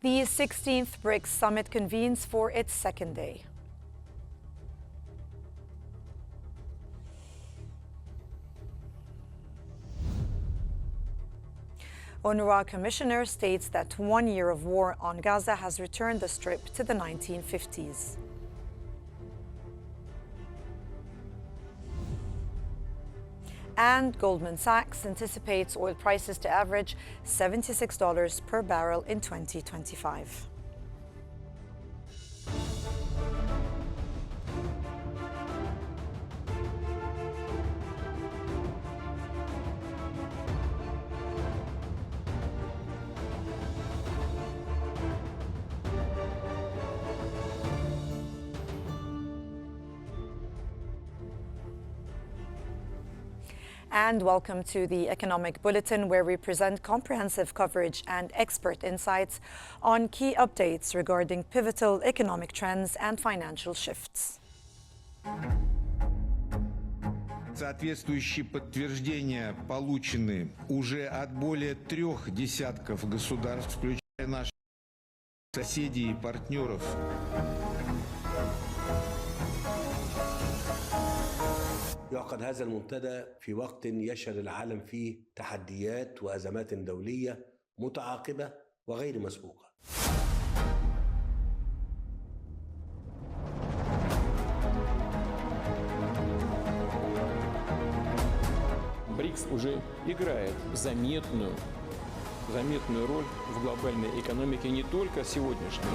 The 16th BRICS summit convenes for its second day. UNRWA commissioner states that 1 year of war on Gaza has returned the Strip to the 1950s. And Goldman Sachs anticipates oil prices to average $76 per barrel in 2025. And welcome to the Economic Bulletin, where we present comprehensive coverage and expert insights on key updates regarding pivotal economic trends and financial shifts. Соответствующие подтверждения получены уже от более 3 десятков государств, включая наших соседей и партнеров. يعقد هذا المنتدى في وقت يشهد العالم فيه تحديات وأزمات دولية متعاقبة وغير مسبوقة. БРИКС уже играет заметную роль в глобальной экономике не только сегодняшней.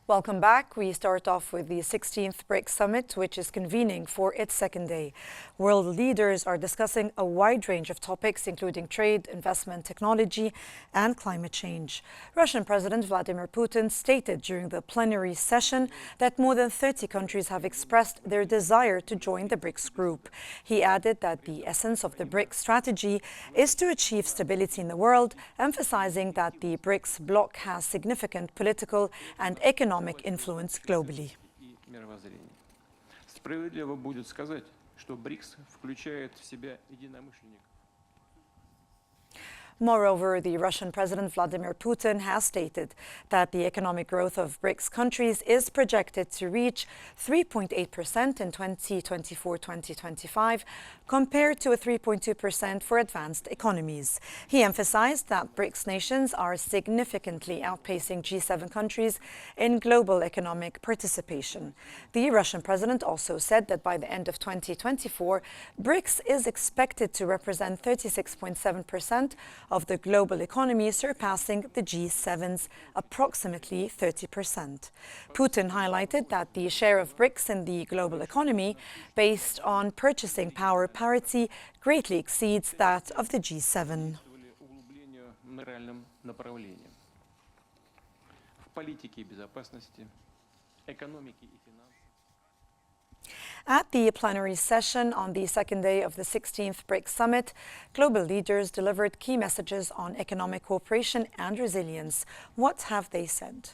Welcome back. We start off with the 16th BRICS Summit, which is convening for its second day. World leaders are discussing a wide range of topics, including trade, investment, technology, and climate change. Russian President Vladimir Putin stated during the plenary session that more than 30 countries have expressed their desire to join the BRICS group. He added that the essence of the BRICS strategy is to achieve stability in the world, emphasizing that the BRICS bloc has significant political and economic influence globally. Справедливо будет сказать, что БРИКС включает в себя единомышленников. Moreover, the Russian President Vladimir Putin has stated that the economic growth of BRICS countries is projected to reach 3.8% in 2024-2025, compared to a 3.2% for advanced economies. He emphasized that BRICS nations are significantly outpacing G7 countries in global economic participation. The Russian president also said that by the end of 2024, BRICS is expected to represent 36.7% of the global economy, surpassing the G7's approximately 30%. Putin highlighted that the share of BRICS in the global economy, based on purchasing power parity, greatly exceeds that of the G7. At the plenary session on the second day of the 16th BRICS Summit, global leaders delivered key messages on economic cooperation and resilience. What have they said?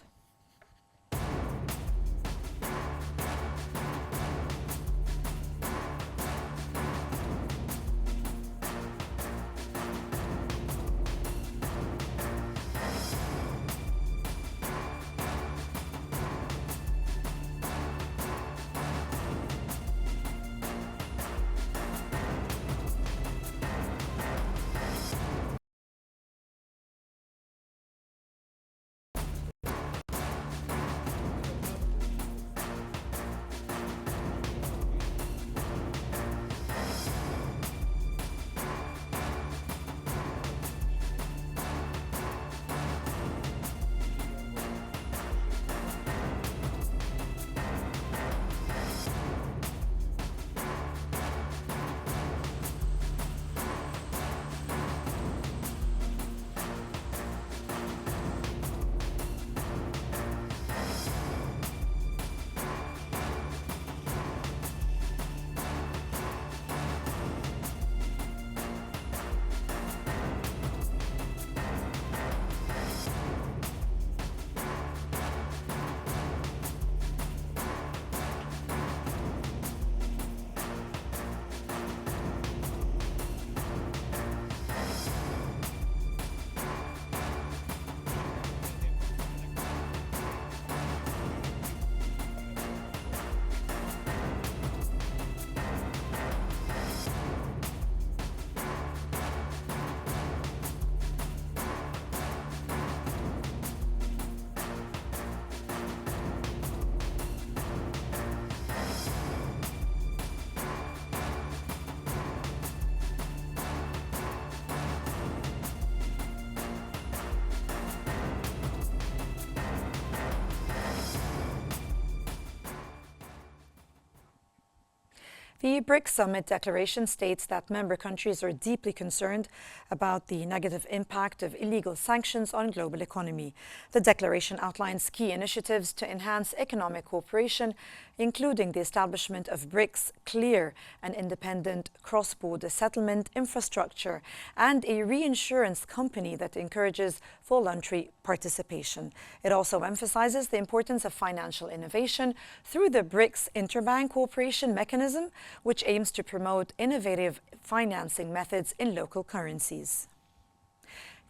The BRICS Summit declaration states that member countries are deeply concerned about the negative impact of illegal sanctions on global economy. The declaration outlines key initiatives to enhance economic cooperation, including the establishment of BRICS Clear, an independent cross-border settlement infrastructure, and a reinsurance company that encourages voluntary participation. It also emphasizes the importance of financial innovation through the BRICS Interbank Cooperation Mechanism, which aims to promote innovative financing methods in local currencies.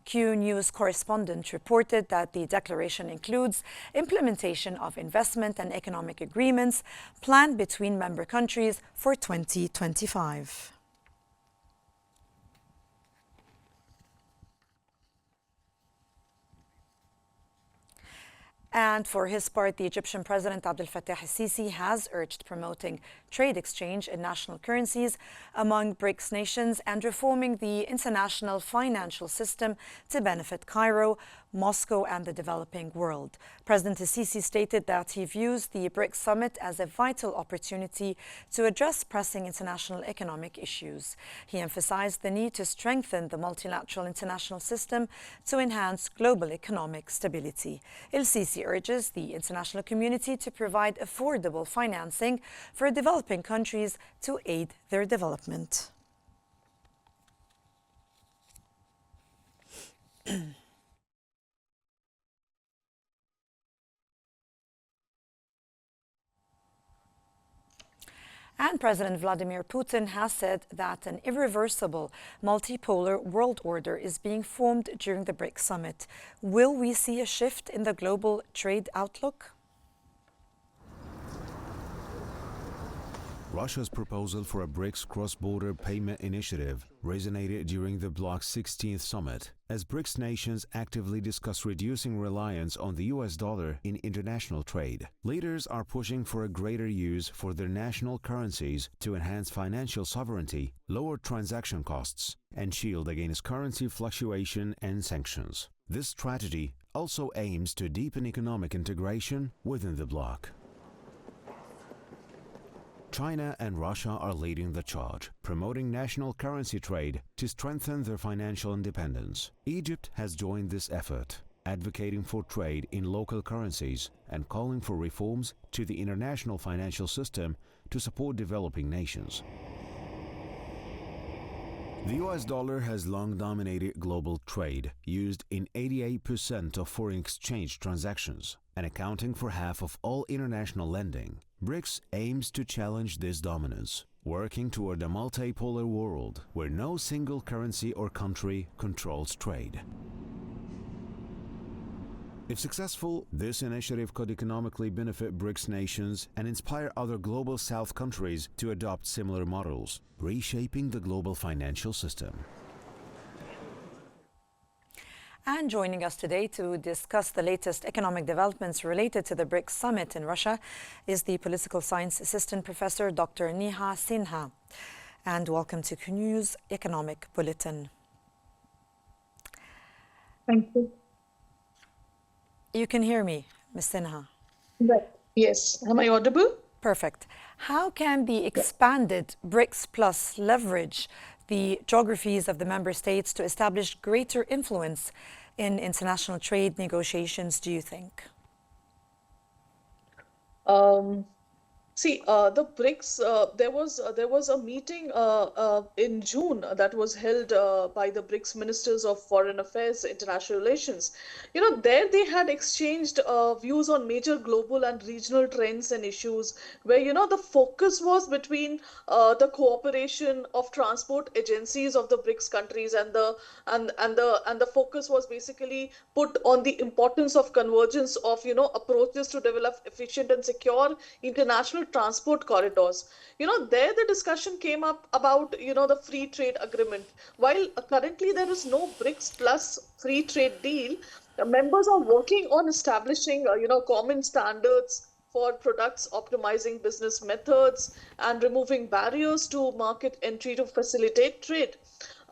Qnews correspondent reported that the declaration includes implementation of investment and economic agreements planned between member countries for 2025. And for his part, the Egyptian President Abdel Fattah al-Sisi has urged promoting trade exchange in national currencies among BRICS nations and reforming the international financial system to benefit Cairo, Moscow and the developing world. President al-Sisi stated that he views the BRICS summit as a vital opportunity to address pressing international economic issues. He emphasized the need to strengthen the multilateral international system to enhance global economic stability. El-Sisi urges the international community to provide affordable financing for developing countries to aid their development. And President Vladimir Putin has said that an irreversible multipolar world order is being formed during the BRICS summit. Will we see a shift in the global trade outlook? Russia's proposal for a BRICS cross-border payment initiative resonated during the bloc's 16th summit, as BRICS nations actively discuss reducing reliance on the US dollar in international trade. Leaders are pushing for a greater use for their national currencies to enhance financial sovereignty, lower transaction costs, and shield against currency fluctuation and sanctions. This strategy also aims to deepen economic integration within the bloc. China and Russia are leading the charge, promoting national currency trade to strengthen their financial independence. Egypt has joined this effort, advocating for trade in local currencies and calling for reforms to the international financial system to support developing nations. The US dollar has long dominated global trade, used in 88% of foreign exchange transactions and accounting for half of all international lending. BRICS aims to challenge this dominance, working toward a multipolar world where no single currency or country controls trade. If successful, this initiative could economically benefit BRICS nations and inspire other global South countries to adopt similar models, reshaping the global financial system. And joining us today to discuss the latest economic developments related to the BRICS summit in Russia is the Political Science Assistant Professor Dr. Neha Sinha. And welcome to Qnews Economic Bulletin. Thank you. You can hear me, Ms. Sinha? Right. Yes. Am I audible? Perfect. How can the expanded BRICS Plus leverage the geographies of the member states to establish greater influence in international trade negotiations, do you think? The BRICS, there was a meeting in June that was held by the BRICS Ministers of Foreign Affairs, International Relations. There they had exchanged views on major global and regional trends and issues where, the focus was between the cooperation of transport agencies of the BRICS countries and the focus was basically put on the importance of convergence of, approaches to develop efficient and secure international transport corridors. There the discussion came up about, the free trade agreement. While currently there is no BRICS plus free trade deal, the members are working on establishing, common standards for products, optimizing business methods, and removing barriers to market entry to facilitate trade.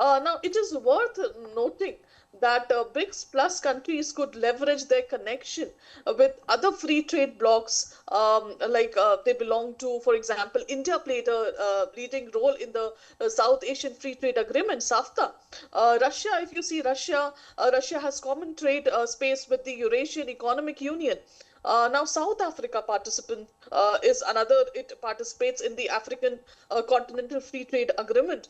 Now, it is worth noting that BRICS plus countries could leverage their connection with other free trade blocs, like they belong to, for example, India played a leading role in the South Asian Free Trade Agreement, SAFTA. Russia, if you see Russia, Russia has common trade space with the Eurasian Economic Union. Now, South Africa participant is another. It participates in the African Continental Free Trade Agreement,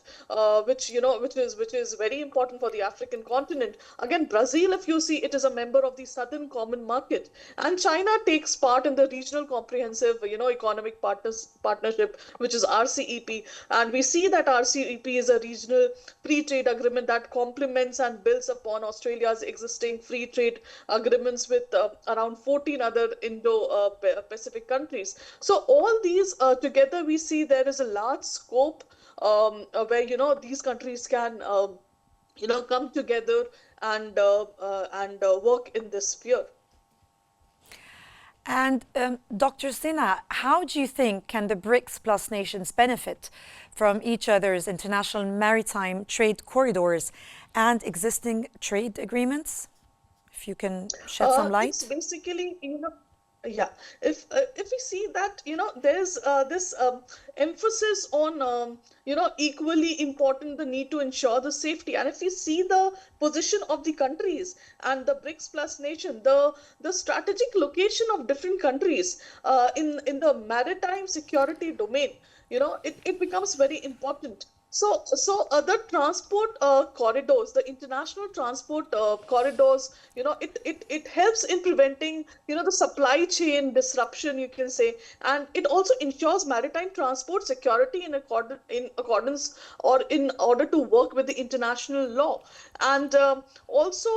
which is very important for the African continent. Again, Brazil, if you see, it is a member of the Southern Common Market, and China takes part in the Regional Comprehensive, Economic Partnership, which is RCEP, and we see that RCEP is a regional free trade agreement that complements and builds upon Australia's existing free trade agreements with around 14 other Indo-Pacific countries. So all these together, we see there is a large scope where these countries can come together and work in this sphere. And Dr. Sinha, how do you think can the BRICS plus nations benefit from each other's international maritime trade corridors and existing trade agreements? If you can shed some light. It's basically, yeah. If we see that there's this emphasis on equally important the need to ensure the safety, and if we see the position of the countries and the BRICS plus nation, the strategic location of different countries in the maritime security domain, it becomes very important. So the transport corridors, the international transport corridors, it helps in preventing, the supply chain disruption, you can say, and it also ensures maritime transport security in accordance or in order to work with the international law. And also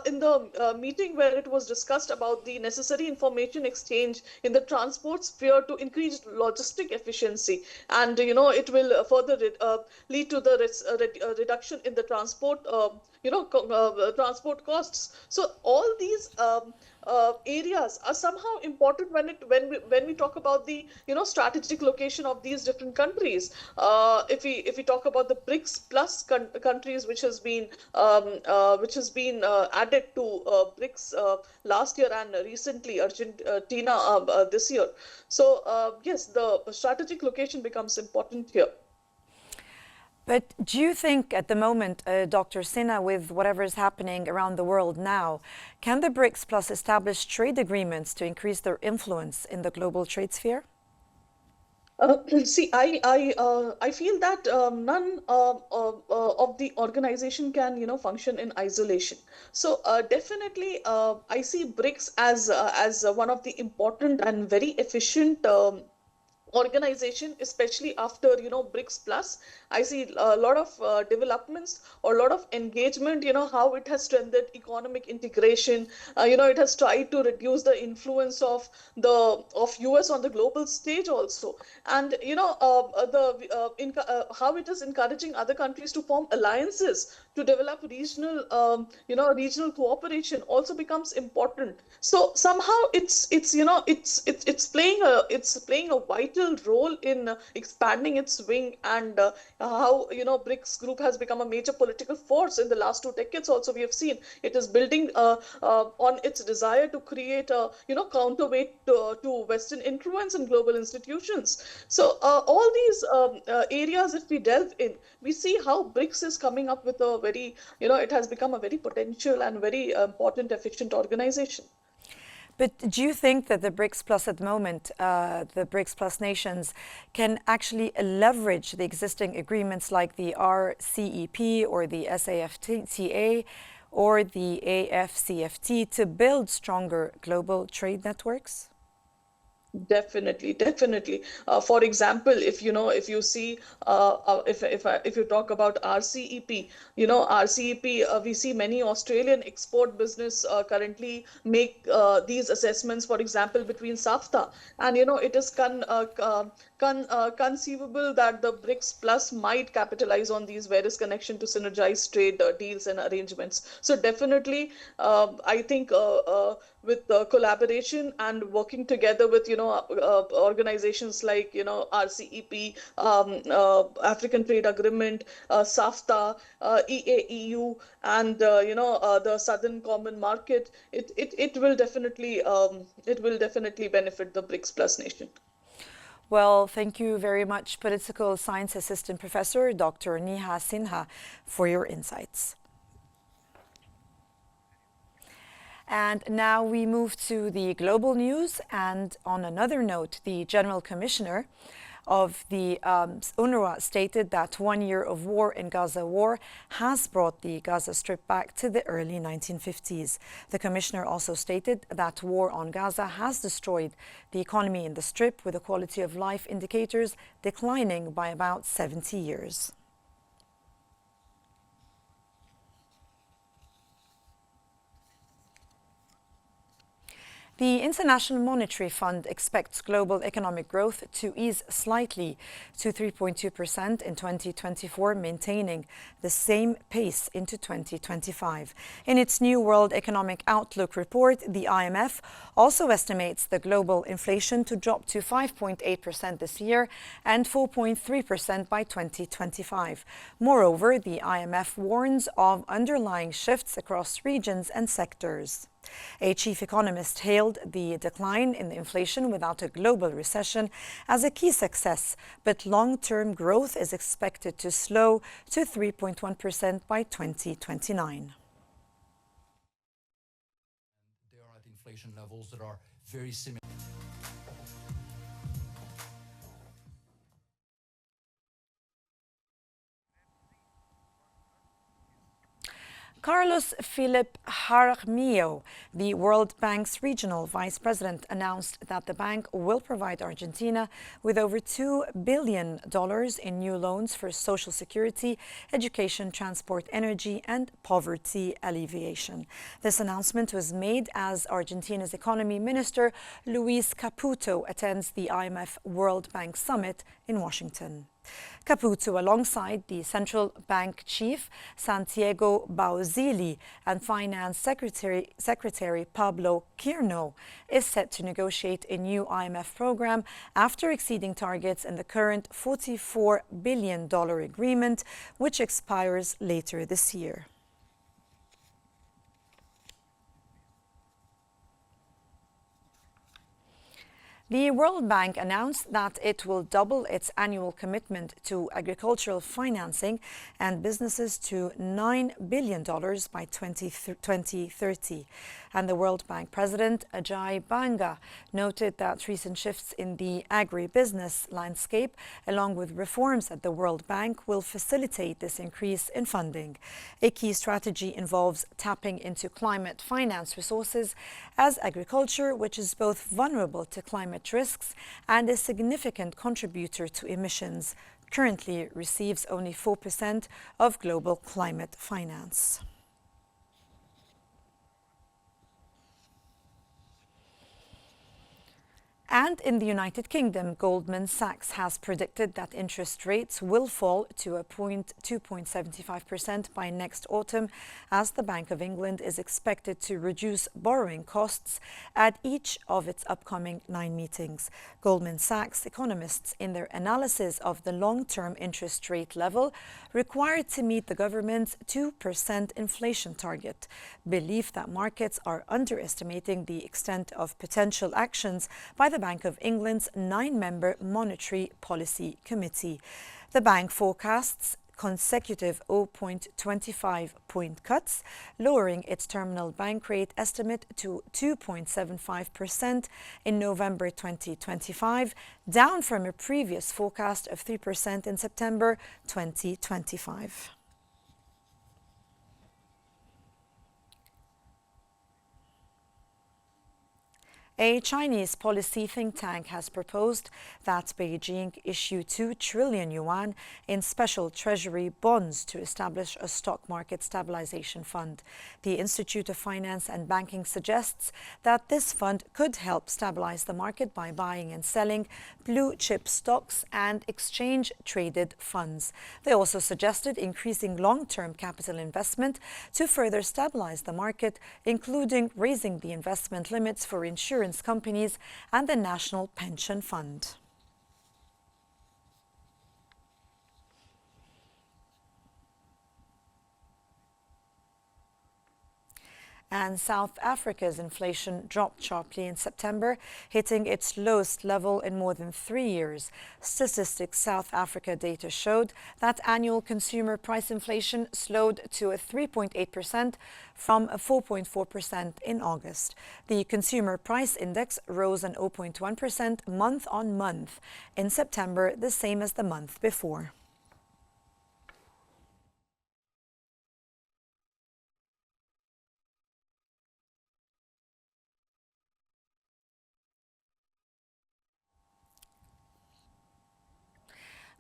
in the meeting where it was discussed about the necessary information exchange in the transport sphere to increase logistic efficiency, and it will further lead to the reduction in the transport transport costs. So all these areas are somehow important when we talk about the strategic location of these different countries. If we talk about the BRICS plus countries, which has been added to BRICS last year and recently Argentina this year. So yes, the strategic location becomes important here. But do you think at the moment, Dr. Sinha, with whatever is happening around the world now, can the BRICS plus establish trade agreements to increase their influence in the global trade sphere? See, I feel that none of the organization can function in isolation. So definitely, I see BRICS as one of the important and very efficient organization, especially after BRICS plus. I see a lot of developments or a lot of engagement, how it has strengthened economic integration. It has tried to reduce the influence of US on the global stage also, and how it is encouraging other countries to form alliances to develop regional regional cooperation also becomes important. So somehow it's playing a vital role in expanding its wing, and how BRICS group has become a major political force in the last 2 decades. Also, we have seen it is building on its desire to create a counterweight to Western influence in global institutions. So all these areas, if we delve in, we see how BRICS is coming up with a very it has become a very potential and very important, efficient organization. But do you think that the BRICS plus at the moment, the BRICS plus nations, can actually leverage the existing agreements like the RCEP or the SAFTA or the AFCFT to build stronger global trade networks? Definitely. For example, if you see, if you talk about RCEP, RCEP, we see many Australian export business currently make these assessments. For example, between SAFTA, and it is conceivable that the BRICS plus might capitalize on these various connection to synergize trade deals and arrangements. So definitely, I think with collaboration and working together with organizations like, RCEP, African Trade Agreement, SAFTA, EAEU, and the Southern Common Market, it will definitely benefit the BRICS Plus nation. Well, thank you very much, Political Science Assistant Professor Dr. Neha Sinha, for your insights. And now we move to the global news. And on another note, the General Commissioner of the UNRWA stated that 1 year of war in Gaza war has brought the Gaza Strip back to the early 1950s. The Commissioner also stated that war on Gaza has destroyed the economy in the Strip, with the quality of life indicators declining by about 70 years. The International Monetary Fund expects global economic growth to ease slightly to 3.2% in 2024, maintaining the same pace into 2025. In its new World Economic Outlook report, the IMF also estimates the global inflation to drop to 5.8% this year and 4.3% by 2025. Moreover, the IMF warns of underlying shifts across regions and sectors. A chief economist hailed the decline in the inflation without a global recession as a key success, but long-term growth is expected to slow to 3.1% by 2029. They are at inflation levels that are very similar. Carlos Philip Jaramillo, the World Bank's regional vice president, announced that the bank will provide Argentina with over $2 billion in new loans for social security, education, transport, energy, and poverty alleviation. This announcement was made as Argentina's economy minister, Luis Caputo, attends the IMF World Bank Summit in Washington. Caputo, alongside the central bank chief Santiago Bauzili and finance secretary Pablo Quirno, is set to negotiate a new IMF program after exceeding targets in the current $44 billion agreement, which expires later this year. The World Bank announced that it will double its annual commitment to agricultural financing and businesses to $9 billion by 2030. And the World Bank President, Ajay Banga, noted that recent shifts in the agribusiness landscape, along with reforms at the World Bank, will facilitate this increase in funding. A key strategy involves tapping into climate finance resources, as agriculture, which is both vulnerable to climate risks and a significant contributor to emissions, currently receives only 4% of global climate finance. And in the United Kingdom, Goldman Sachs has predicted that interest rates will fall to a 2.75% by next autumn, as the Bank of England is expected to reduce borrowing costs at each of its upcoming 9 meetings. Goldman Sachs economists, in their analysis of the long-term interest rate level required to meet the government's 2% inflation target, believe that markets are underestimating the extent of potential actions by the Bank of England's 9-member Monetary Policy Committee. The bank forecasts consecutive 0.25-point cuts, lowering its terminal bank rate estimate to 2.75% in November 2025, down from a previous forecast of 3% in September 2025. A Chinese policy think tank has proposed that Beijing issue 2 trillion yuan in special treasury bonds to establish a stock market stabilization fund. The Institute of Finance and Banking suggests that this fund could help stabilize the market by buying and selling blue chip stocks and exchange-traded funds. They also suggested increasing long-term capital investment to further stabilize the market, including raising the investment limits for insurance insurance companies and the National Pension Fund. And South Africa's inflation dropped sharply in September, hitting its lowest level in more than 3 years. Statistics South Africa data showed that annual consumer price inflation slowed to a 3.8% from a 4.4% in August. The consumer price index rose an 0.1% month on month in September, the same as the month before.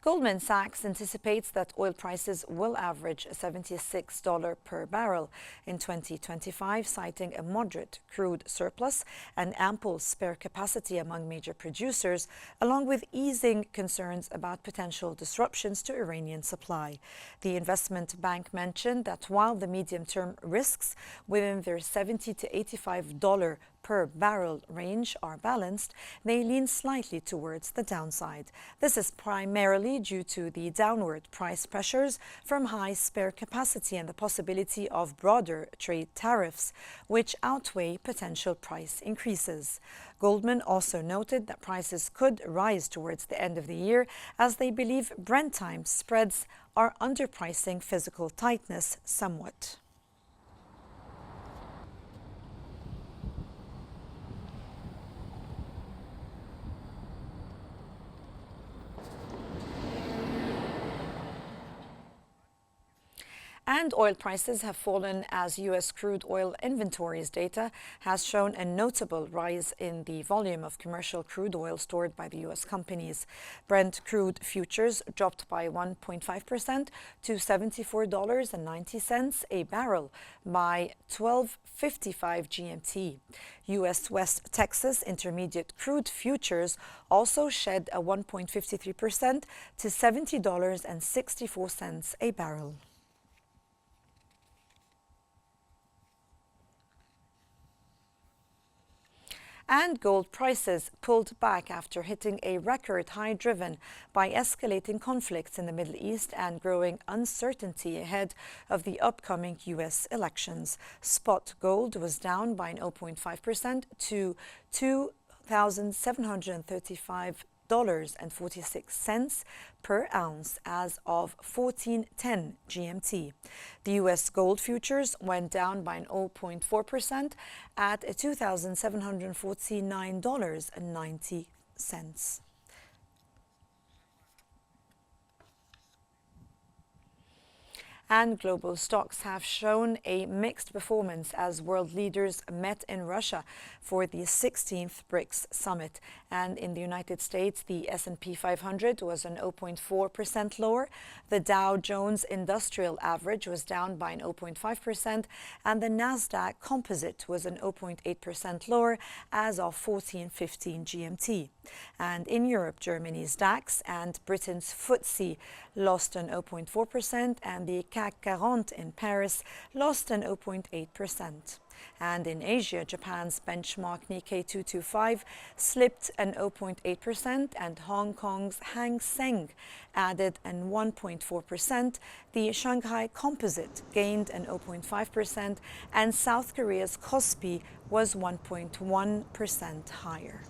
Goldman Sachs anticipates that oil prices will average $76 per barrel in 2025, citing a moderate crude surplus and ample spare capacity among major producers, along with easing concerns about potential disruptions to Iranian supply. The investment bank mentioned that while the medium-term risks within their $70 to $85 per barrel range are balanced, they lean slightly towards the downside. This is primarily due to the downward price pressures from high spare capacity and the possibility of broader trade tariffs, which outweigh potential price increases. Goldman also noted that prices could rise towards the end of the year as they believe Brent time spreads are underpricing physical tightness somewhat. And oil prices have fallen as U.S. crude oil inventories data has shown a notable rise in the volume of commercial crude oil stored by the U.S. companies. Brent crude futures dropped by 1.5% to $74.90 a barrel by 12:55 GMT. U.S. West Texas Intermediate crude futures also shed a 1.53% to $70.64 a barrel. And gold prices pulled back after hitting a record high driven by escalating conflicts in the Middle East and growing uncertainty ahead of the upcoming U.S. elections. Spot gold was down by 0.5% to $2,735.46 per ounce as of 14:10 GMT. The U.S. gold futures went down by 0.4% at $2,749.90. And global stocks have shown a mixed performance as world leaders met in Russia for the 16th BRICS summit. And in the United States, the S&P 500 was an 0.4% lower. The Dow Jones Industrial Average was down by an 0.5%, and the Nasdaq Composite was an 0.8% lower as of 14:15 GMT. And in Europe, Germany's DAX and Britain's FTSE lost an 0.4%, and the CAC 40 in Paris lost an 0.8%. And in Asia, Japan's benchmark Nikkei 225 slipped an 0.8%, and Hong Kong's Hang Seng added an 1.4%. The Shanghai Composite gained an 0.5%, and South Korea's Kospi was 1.1% higher.